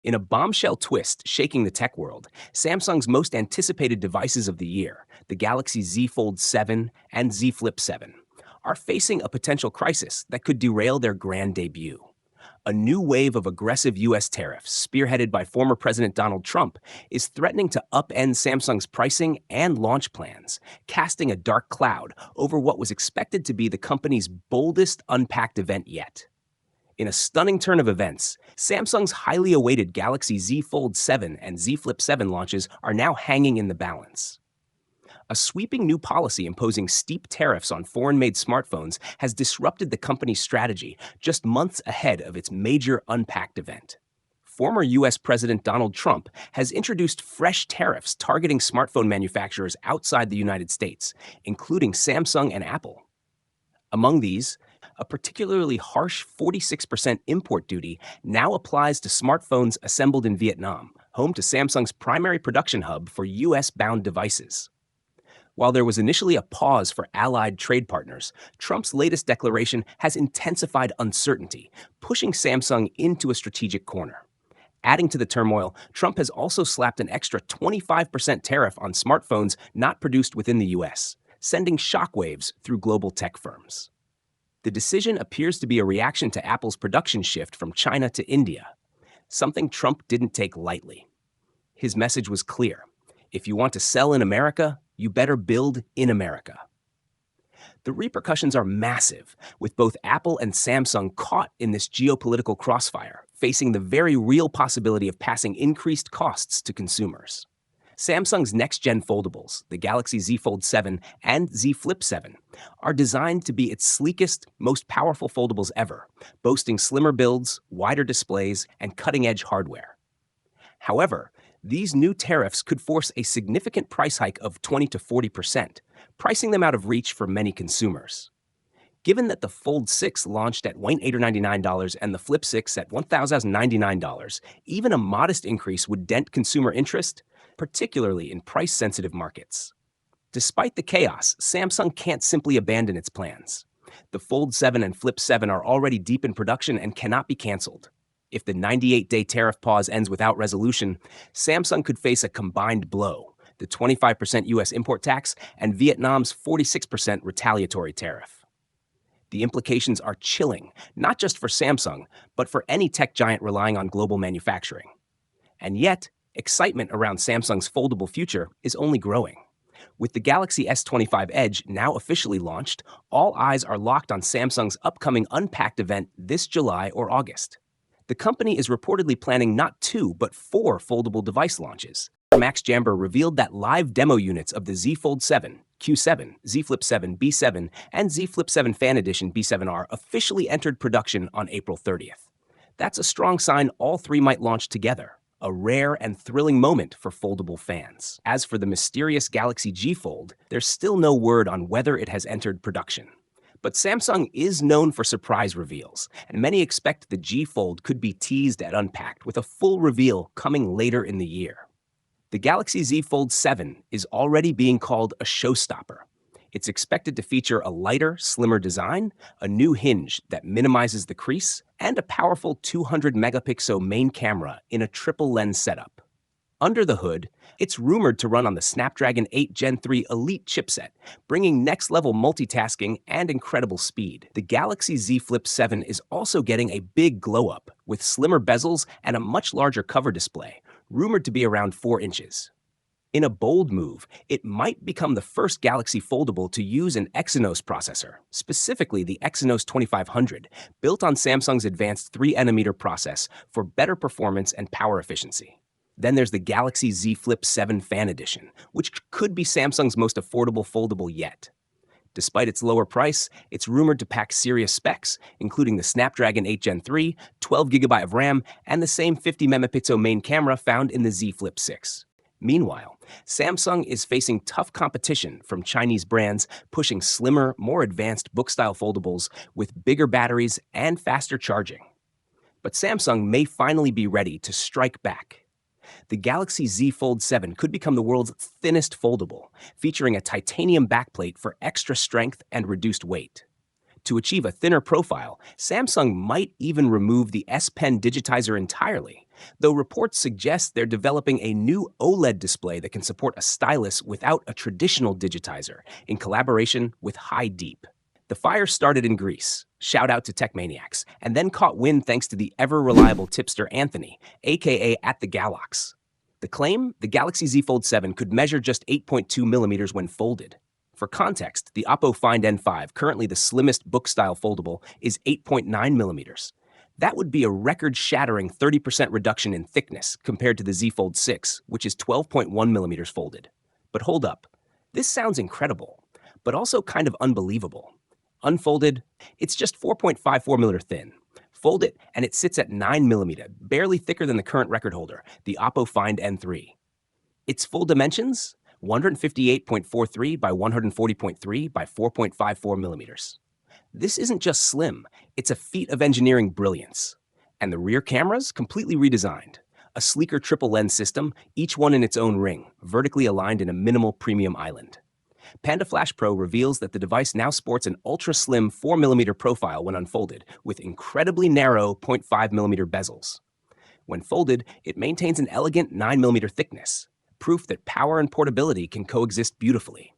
In a bombshell twist shaking the tech world, Samsung's most anticipated devices of the year, the Galaxy Z Fold 7 and Z Flip 7, are facing a potential crisis that could derail their grand debut. A new wave of aggressive U.S. tariffs, spearheaded by former President Donald Trump, is threatening to upend Samsung's pricing and launch plans, casting a dark cloud over what was expected to be the company's boldest Unpacked event yet. In a stunning turn of events, Samsung's highly awaited Galaxy Z Fold 7 and Z Flip 7 launches are now hanging in the balance. A sweeping new policy imposing steep tariffs on foreign-made smartphones has disrupted the company's strategy just months ahead of its major Unpacked event. Former U.S. President Donald Trump has introduced fresh tariffs targeting smartphone manufacturers outside the United States, including Samsung and Apple. Among these, a particularly harsh 46% import duty now applies to smartphones assembled in Vietnam, home to Samsung's primary production hub for U.S.-bound devices. While there was initially a pause for allied trade partners, Trump's latest declaration has intensified uncertainty, pushing Samsung into a strategic corner. Adding to the turmoil, Trump has also slapped an extra 25% tariff on smartphones not produced within the U.S., sending shockwaves through global tech firms. The decision appears to be a reaction to Apple's production shift from China to India, something Trump didn't take lightly. His message was clear: if you want to sell in America, you better build in America. The repercussions are massive, with both Apple and Samsung caught in this geopolitical crossfire, facing the very real possibility of passing increased costs to consumers. Samsung's next-gen foldables, the Galaxy Z Fold 7 and Z Flip 7, are designed to be its sleekest, most powerful foldables ever, boasting slimmer builds, wider displays, and cutting-edge hardware. However, these new tariffs could force a significant price hike of 20 to 40%, pricing them out of reach for many consumers. Given that the Fold 6 launched at $1,899 and the Flip 6 at $1,099, even a modest increase would dent consumer interest, particularly in price-sensitive markets. Despite the chaos, Samsung can't simply abandon its plans. The Fold 7 and Flip 7 are already deep in production and cannot be canceled. If the 98-day tariff pause ends without resolution, Samsung could face a combined blow: the 25% U.S. import tax and Vietnam's 46% retaliatory tariff. The implications are chilling, not just for Samsung, but for any tech giant relying on global manufacturing. And yet, excitement around Samsung's foldable future is only growing. With the Galaxy S25 Edge now officially launched, all eyes are locked on Samsung's upcoming Unpacked event this July or August. The company is reportedly planning not 2, but 4 foldable device launches. Max Jamber revealed that live demo units of the Z Fold 7, Q7, Z Flip 7 B7, and Z Flip 7 Fan Edition B7R officially entered production on April 30th. That's a strong sign all three might launch together, a rare and thrilling moment for foldable fans. As for the mysterious Galaxy G Fold, there's still no word on whether it has entered production. But Samsung is known for surprise reveals, and many expect the G Fold could be teased at Unpacked, with a full reveal coming later in the year. The Galaxy Z Fold 7 is already being called a showstopper. It's expected to feature a lighter, slimmer design, a new hinge that minimizes the crease, and a powerful 200-megapixel main camera in a triple-lens setup. Under the hood, it's rumored to run on the Snapdragon 8 Gen 3 Elite chipset, bringing next-level multitasking and incredible speed. The Galaxy Z Flip 7 is also getting a big glow-up, with slimmer bezels and a much larger cover display, rumored to be around 4 inches. In a bold move, it might become the first Galaxy foldable to use an Exynos processor, specifically the Exynos 2500, built on Samsung's advanced 3nm process for better performance and power efficiency. Then there's the Galaxy Z Flip 7 Fan Edition, which could be Samsung's most affordable foldable yet. Despite its lower price, it's rumored to pack serious specs, including the Snapdragon 8 Gen 3, 12GB of RAM, and the same 50-megapixel main camera found in the Z Flip 6. Meanwhile, Samsung is facing tough competition from Chinese brands pushing slimmer, more advanced book-style foldables with bigger batteries and faster charging. But Samsung may finally be ready to strike back. The Galaxy Z Fold 7 could become the world's thinnest foldable, featuring a titanium backplate for extra strength and reduced weight. To achieve a thinner profile, Samsung might even remove the S Pen digitizer entirely, though reports suggest they're developing a new OLED display that can support a stylus without a traditional digitizer, in collaboration with High Deep. The fire started in Greece, shout out to tech maniacs, and then caught wind thanks to the ever-reliable tipster Anthony, aka at the Galax. The claim, the Galaxy Z Fold 7 could measure just 8.2 millimeters when folded. For context, the Oppo Find N5, currently the slimmest book-style foldable, is 8.9 millimeters. That would be a record-shattering 30% reduction in thickness compared to the Z Fold 6, which is 12.1 millimeters folded. But hold up. This sounds incredible, but also kind of unbelievable. Unfolded, it's just 4.54 millimeter thin. Fold it, and it sits at 9 millimeter, barely thicker than the current record holder, the Oppo Find N3. Its full dimensions? 158.43 by 140.3 by 4.54 millimeters. This isn't just slim, it's a feat of engineering brilliance. And the rear cameras, completely redesigned. A sleeker triple lens system, each one in its own ring, vertically aligned in a minimal premium island. Panda Flash Pro reveals that the device now sports an ultra-slim 4mm profile when unfolded, with incredibly narrow 0.5mm bezels. When folded, it maintains an elegant 9mm thickness, proof that power and portability can coexist beautifully.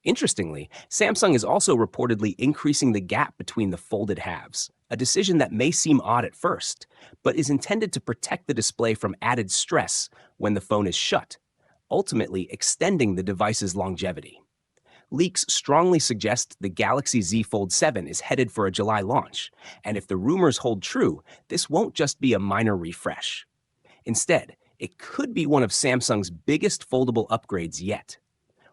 Interestingly, Samsung is also reportedly increasing the gap between the folded halves, a decision that may seem odd at first, but is intended to protect the display from added stress when the phone is shut, ultimately extending the device's longevity. Leaks strongly suggest the Galaxy Z Fold 7 is headed for a July launch, and if the rumors hold true, this won't just be a minor refresh. Instead, it could be one of Samsung's biggest foldable upgrades yet.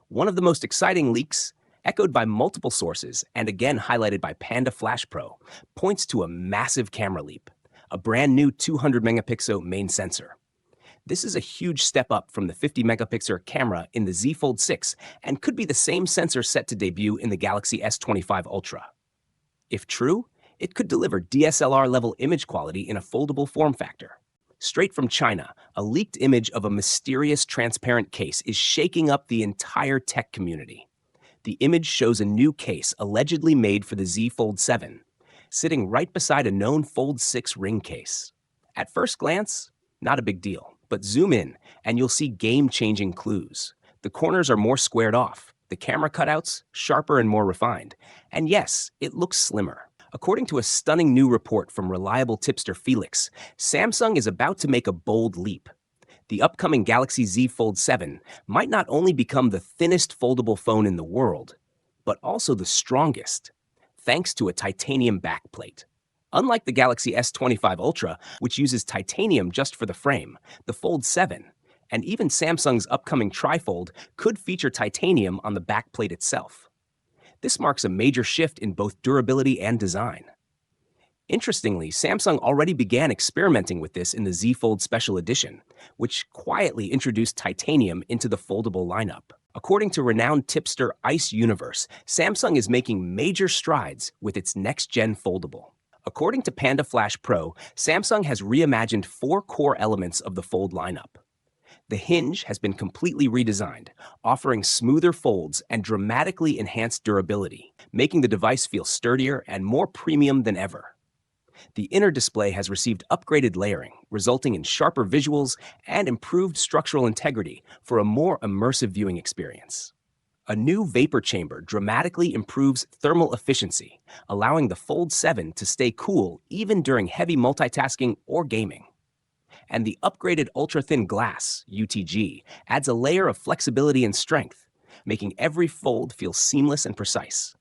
One of the most exciting leaks, echoed by multiple sources and again highlighted by Panda Flash Pro, points to a massive camera leap, a brand new 200-megapixel main sensor. This is a huge step up from the 50-megapixel camera in the Z Fold 6 and could be the same sensor set to debut in the Galaxy S25 Ultra. If true, it could deliver DSLR-level image quality in a foldable form factor. Straight from China, a leaked image of a mysterious transparent case is shaking up the entire tech community. The image shows a new case allegedly made for the Z Fold 7, sitting right beside a known Fold 6 ring case. At first glance, not a big deal, but zoom in and you'll see game-changing clues. The corners are more squared off, the camera cutouts sharper and more refined, and yes, it looks slimmer. According to a stunning new report from reliable tipster Felix, Samsung is about to make a bold leap. The upcoming Galaxy Z Fold 7 might not only become the thinnest foldable phone in the world, but also the strongest, thanks to a titanium backplate. Unlike the Galaxy S25 Ultra, which uses titanium just for the frame, the Fold 7, and even Samsung's upcoming Trifold, could feature titanium on the backplate itself. This marks a major shift in both durability and design. Interestingly, Samsung already began experimenting with this in the Z Fold Special Edition, which quietly introduced titanium into the foldable lineup. According to renowned tipster Ice Universe, Samsung is making major strides with its next-gen foldable. According to Panda Flash Pro, Samsung has reimagined 4 core elements of the Fold lineup. The hinge has been completely redesigned, offering smoother folds and dramatically enhanced durability, making the device feel sturdier and more premium than ever. The inner display has received upgraded layering, resulting in sharper visuals and improved structural integrity for a more immersive viewing experience. A new vapor chamber dramatically improves thermal efficiency, allowing the Fold 7 to stay cool even during heavy multitasking or gaming. And the upgraded ultra-thin glass, UTG, adds a layer of flexibility and strength, making every fold feel seamless and precise.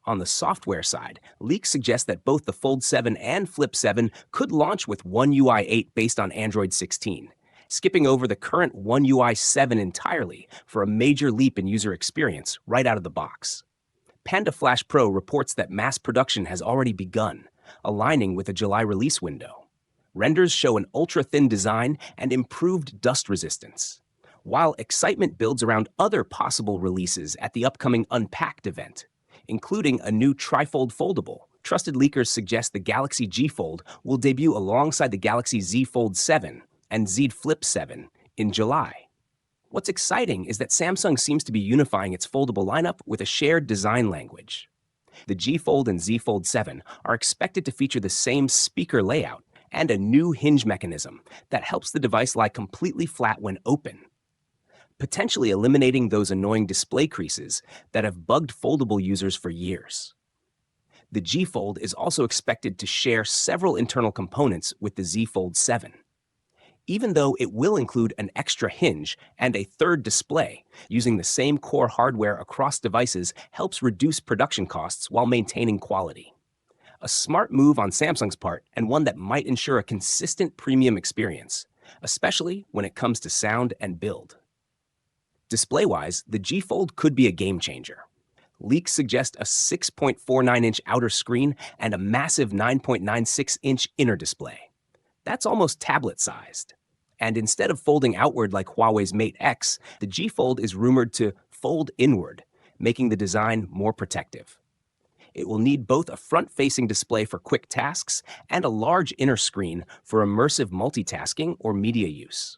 On the software side, leaks suggest that both the Fold 7 and Flip 7 could launch with One UI 8 based on Android 16, skipping over the current One UI 7 entirely for a major leap in user experience right out of the box. Panda Flash Pro reports that mass production has already begun, aligning with a July release window. Renders show an ultra-thin design and improved dust resistance, while excitement builds around other possible releases at the upcoming Unpacked event, including a new Trifold foldable. Trusted leakers suggest the Galaxy G Fold will debut alongside the Galaxy Z Fold 7 and Z Flip 7 in July. What's exciting is that Samsung seems to be unifying its foldable lineup with a shared design language. The G Fold and Z Fold 7 are expected to feature the same speaker layout and a new hinge mechanism that helps the device lie completely flat when open, potentially eliminating those annoying display creases that have bugged foldable users for years. The G Fold is also expected to share several internal components with the Z Fold 7. Even though it will include an extra hinge and a third display, using the same core hardware across devices helps reduce production costs while maintaining quality. A smart move on Samsung's part, and one that might ensure a consistent premium experience, especially when it comes to sound and build. Display-wise, the G Fold could be a game changer. Leaks suggest a 6.49-inch outer screen and a massive 9.96-inch inner display. That's almost tablet-sized. And instead of folding outward like Huawei's Mate X, the G Fold is rumored to fold inward, making the design more protective. It will need both a front-facing display for quick tasks and a large inner screen for immersive multitasking or media use.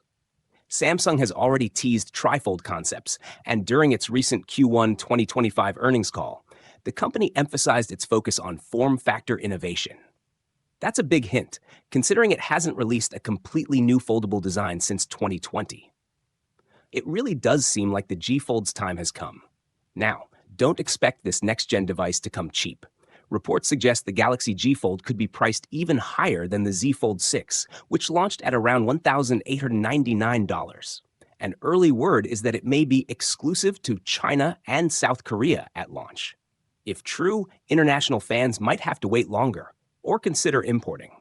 Samsung has already teased trifold concepts, and during its recent Q1 2025 earnings call, the company emphasized its focus on form factor innovation. That's a big hint, considering it hasn't released a completely new foldable design since 2020. It really does seem like the G Fold's time has come. Now, don't expect this next-gen device to come cheap. Reports suggest the Galaxy G Fold could be priced even higher than the Z Fold 6, which launched at around $1,899. An early word is that it may be exclusive to China and South Korea at launch. If true, international fans might have to wait longer or consider importing.